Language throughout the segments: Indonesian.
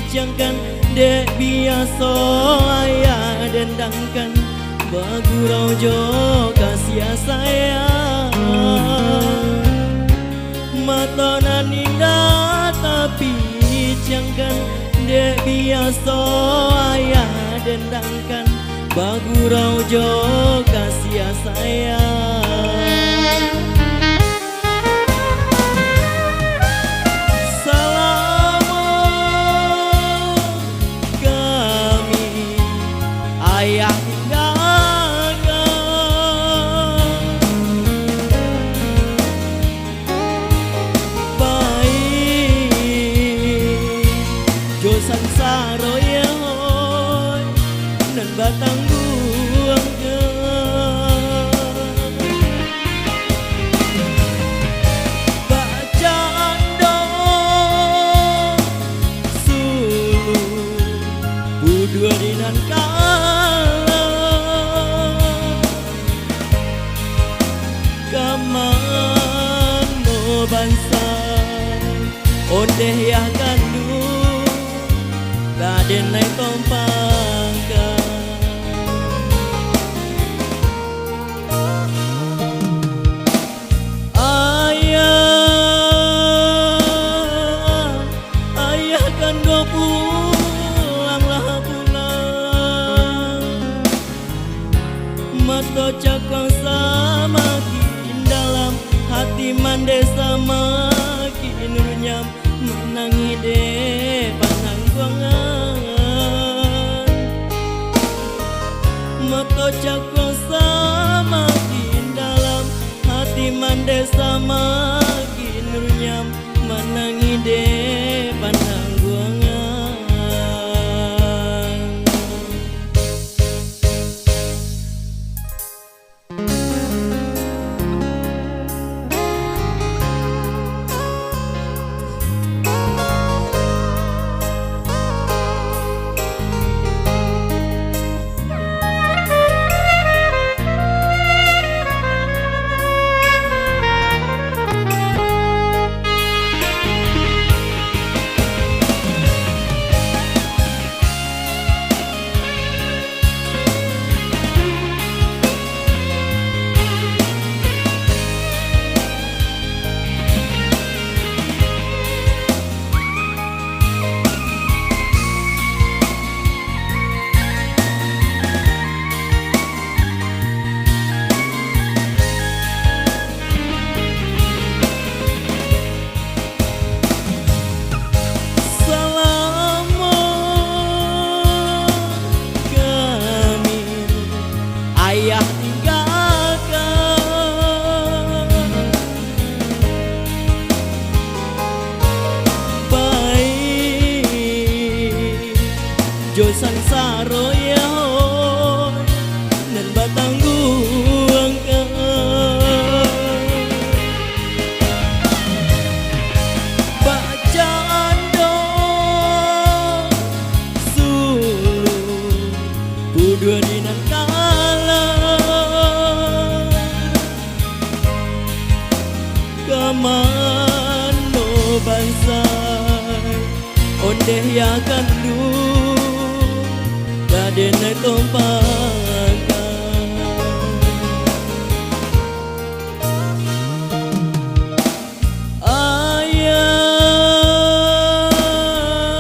bijangkan dek biasa ayah dendangkan bagurau jo kasih sayang matonan indah tapi bijangkan dek biasa ayah dendangkan bagurau jo kasih sayang salam kami ayah tinggalkan baik jo sansaro ya hoy nan batang buang ke bacaan dong sulu budua dinan kala kaman mo bangsa ondeh ya kandu gaden naik tompangkan ayah kan go pulanglah pulang mata cakang semakin dalam hati mandesa makin runyam menangi de panang guangan mata cakang semakin dalam hati mandesa makin runyam menangi de panang guangan ayah tinggalkan baik jo sansaro ya hoy nan batang guang bacaan dong sulu budua dinan kamano bansai ondeh ya kandu gaden naik tompangkan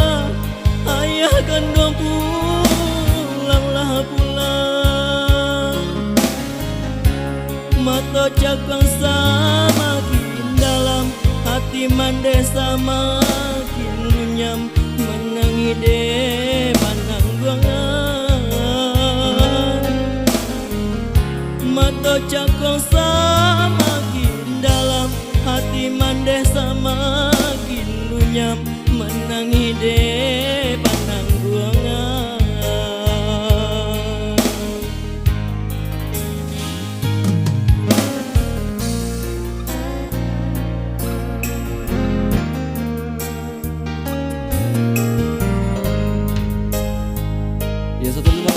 ayah kan dong pulanglah pulang mata cakang semakin dalam hati mandesa makin runyam menangi de panang guangan mata cakang semakin dalam hati mandesa makin runyam menangi de panang guangan Ya satu lima